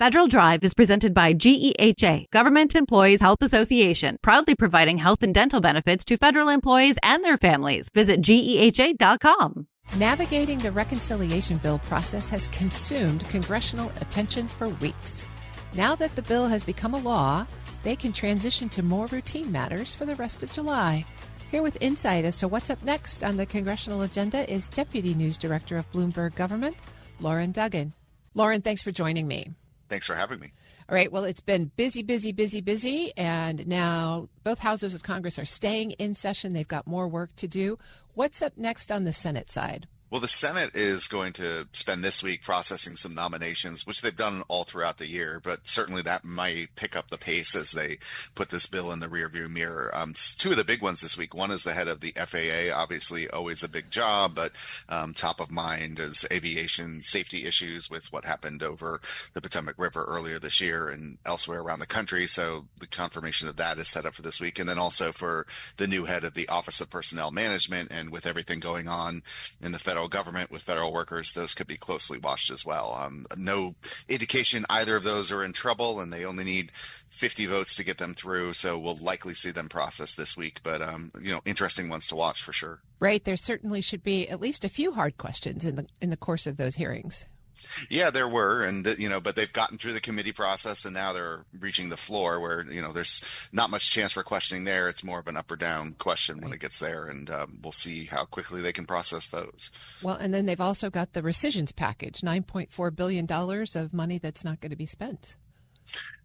Federal Drive is presented by GEHA, Government Employees Health Association, proudly providing health and dental benefits to federal employees and their families. Visit GEHA.com. Navigating the reconciliation bill process has consumed congressional attention for weeks. Now that the bill has become a law, they can transition to more routine matters for the rest of July. Here with insight as to what's up next on the congressional agenda is Deputy News Director of Bloomberg Government, Lauren Duggan. Lauren, thanks for joining me. Thanks for having me. All right. Well, it's been busy. And now both houses of Congress are staying in session. They've got more work to do. What's up next on the Senate side? Well, the Senate is going to spend this week processing some nominations, which they've done all throughout the year, but certainly that might pick up the pace as they put this bill in the rearview mirror. Two of the big ones this week. One is the head of the FAA, obviously always a big job, but top of mind is aviation safety issues with what happened over the Potomac River earlier this year and elsewhere around the country. So the confirmation of that is set up for this week. And then also for the new head of the Office of Personnel Management, and with everything going on in the federal government with federal workers, those could be closely watched as well. No indication either of those are in trouble, and they only need 50 votes to get them through. So we'll likely see them processed this week. But, interesting ones to watch for sure. Right. There certainly should be at least a few hard questions in the course of those hearings. Yeah, there were. And, but they've gotten through the committee process, and now they're reaching the floor where, there's not much chance for questioning there. It's more of an up or down question when it gets there. And we'll see how quickly they can process those. Well, and then they've also got the Recisions package, $9.4 billion of money that's not going to be spent.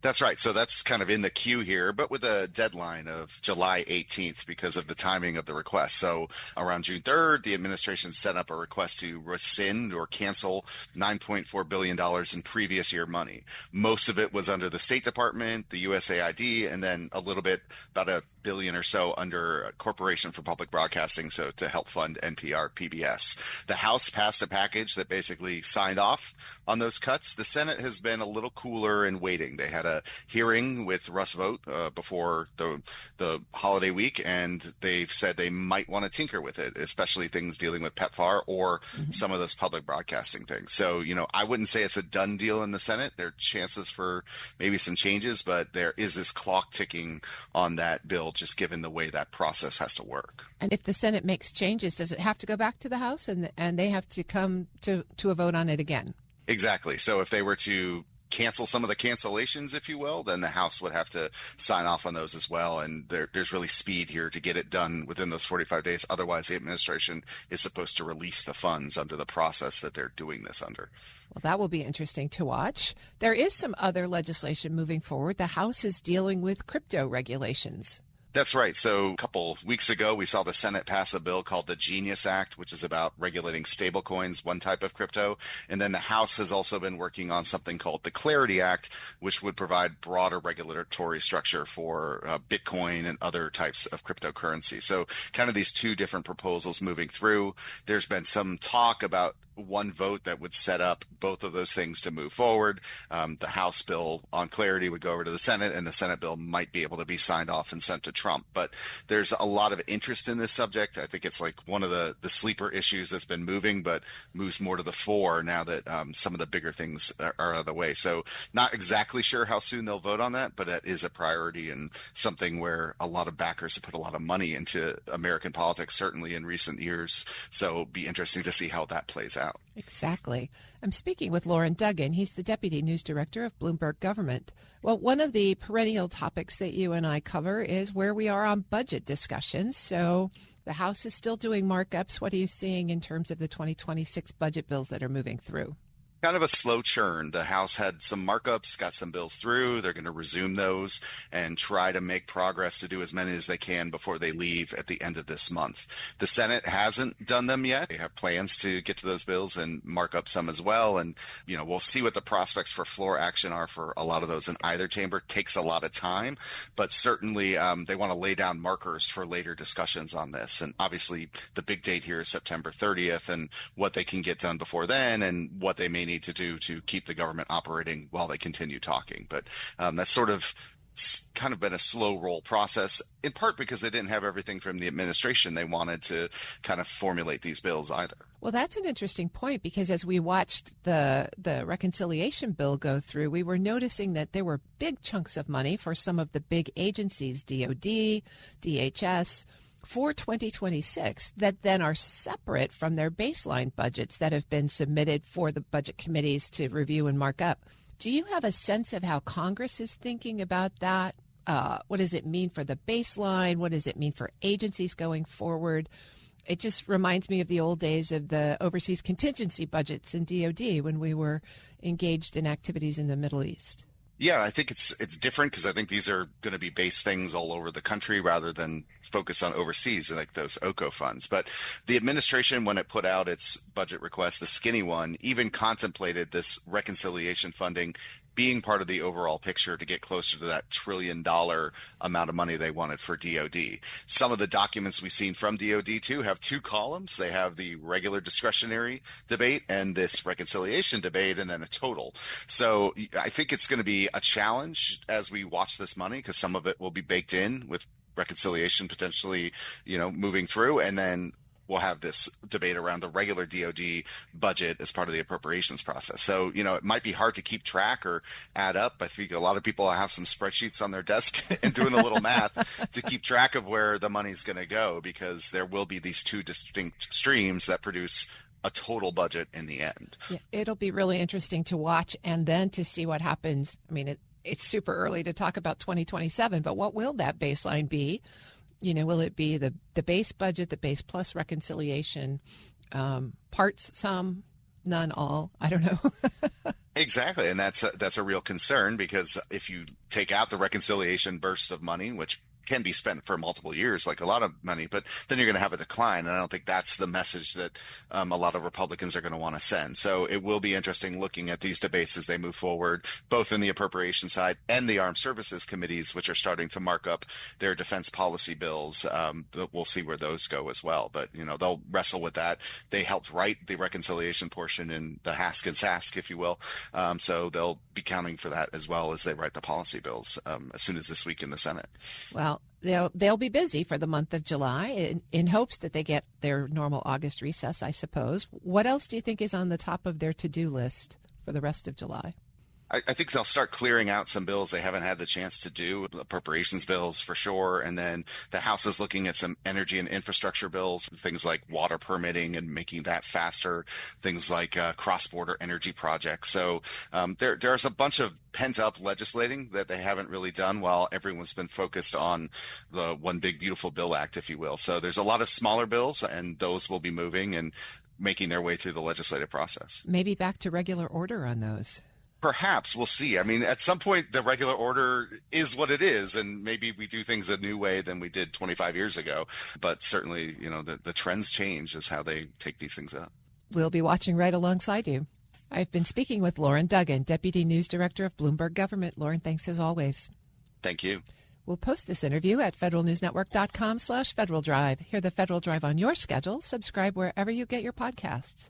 That's right. So that's kind of in the queue here, but with a deadline of July 18th because of the timing of the request. So around June 3rd, the administration set up a request to rescind or cancel $9.4 billion in previous year money. Most of it was under the State Department, the USAID, and then a little bit, about $1 billion or so under Corporation for Public Broadcasting, so to help fund NPR, PBS. The House passed a package that basically signed off on those cuts. The Senate has been a little cooler and waiting. They had a hearing with Russ Vought before the holiday week, and they've said they might want to tinker with it, especially things dealing with PEPFAR or some of those public broadcasting things. So, I wouldn't say it's a done deal in the Senate. There are chances for maybe some changes, but there is this clock ticking on that bill, just given the way that process has to work. And if the Senate makes changes, does it have to go back to the House and they have to come to a vote on it again? Exactly. So if they were to cancel some of the cancellations, if you will, then the House would have to sign off on those as well. And there's really speed here to get it done within those 45 days. Otherwise, the administration is supposed to release the funds under the process that they're doing this under. Well, that will be interesting to watch. There is some other legislation moving forward. The House is dealing with crypto regulations. That's right. So a couple weeks ago, we saw the Senate pass a bill called the Genius Act, which is about regulating stablecoins, one type of crypto. And then the House has also been working on something called the Clarity Act, which would provide broader regulatory structure for Bitcoin and other types of cryptocurrency. So kind of these two different proposals moving through. There's been some talk about one vote that would set up both of those things to move forward. The House bill on clarity would go over to the Senate, and the Senate bill might be able to be signed off and sent to Trump. But there's a lot of interest in this subject. I think it's like one of the sleeper issues that's been moving, but moves more to the fore now that some of the bigger things are out of the way. So not exactly sure how soon they'll vote on that, but that is a priority and something where a lot of backers have put a lot of money into American politics, certainly in recent years. So it'll be interesting to see how that plays out. Exactly. I'm speaking with Lauren Duggan. He's the Deputy News Director of Bloomberg Government. Well, one of the perennial topics that you and I cover is where we are on budget discussions. So the House is still doing markups. What are you seeing in terms of the 2026 budget bills that are moving through? Kind of a slow churn. The House had some markups, got some bills through. They're going to resume those and try to make progress to do as many as they can before they leave at the end of this month. The Senate hasn't done them yet. They have plans to get to those bills and mark up some as well. And, we'll see what the prospects for floor action are for a lot of those in either chamber. It takes a lot of time, but certainly they want to lay down markers for later discussions on this. And obviously the big date here is September 30th and what they can get done before then and what they may need to do to keep the government operating while they continue talking. But that's sort of kind of been a slow roll process, in part because they didn't have everything from the administration they wanted to kind of formulate these bills either. Well, that's an interesting point, because as we watched the reconciliation bill go through, we were noticing that there were big chunks of money for some of the big agencies, DOD, DHS, for 2026 that then are separate from their baseline budgets that have been submitted for the budget committees to review and mark up. Do you have a sense of how Congress is thinking about that? What does it mean for the baseline? What does it mean for agencies going forward? It just reminds me of the old days of the overseas contingency budgets in DOD when we were engaged in activities in the Middle East. Yeah, I think it's different because I think these are going to be base things all over the country rather than focus on overseas, like those OCO funds. But the administration, when it put out its budget request, the skinny one, even contemplated this reconciliation funding being part of the overall picture to get closer to that $1 trillion amount of money they wanted for DOD. Some of the documents we've seen from DOD too have two columns. They have the regular discretionary debate and this reconciliation debate, and then a total. So I think it's going to be a challenge as we watch this money, because some of it will be baked in with reconciliation potentially, moving through, and then we'll have this debate around the regular DOD budget as part of the appropriations process. So, it might be hard to keep track or add up. I think a lot of people have some spreadsheets on their desk and doing a little math to keep track of where the money's going to go, because there will be these two distinct streams that produce a total budget in the end. Yeah, it'll be really interesting to watch and then to see what happens. I mean, it's super early to talk about 2027, but what will that baseline be? Will it be the base budget, the base plus reconciliation, parts, some, none, all? I don't know. Exactly. And that's a real concern, because if you take out the reconciliation burst of money, which can be spent for multiple years, like a lot of money, but then you're going to have a decline. And I don't think that's the message that a lot of Republicans are going to want to send. So it will be interesting looking at these debates as they move forward, both in the appropriation side and the armed services committees, which are starting to mark up their defense policy bills. We'll see where those go as well. But, they'll wrestle with that. They helped write the reconciliation portion in the HASC and SASC, if you will. So they'll be counting for that as well as they write the policy bills as soon as this week in the Senate. Well, they'll be busy for the month of July in hopes that they get their normal August recess, I suppose. What else do you think is on the top of their to-do list for the rest of July? I think they'll start clearing out some bills they haven't had the chance to do, appropriations bills for sure. And then the House is looking at some energy and infrastructure bills, things like water permitting and making that faster, things like cross-border energy projects. So there's a bunch of pent-up legislating that they haven't really done while everyone's been focused on the One Big Beautiful Bill Act, if you will. So there's a lot of smaller bills, and those will be moving and making their way through the legislative process. Maybe back to regular order on those. Perhaps. We'll see. I mean, at some point, the regular order is what it is, and maybe we do things a new way than we did 25 years ago. But certainly, the trends change as how they take these things up. We'll be watching right alongside you. I've been speaking with Lauren Duggan, Deputy News Director of Bloomberg Government. Lauren, thanks as always. Thank you. We'll post this interview at federalnewsnetwork.com/Federal Drive. Hear the Federal Drive on your schedule. Subscribe wherever you get your podcasts.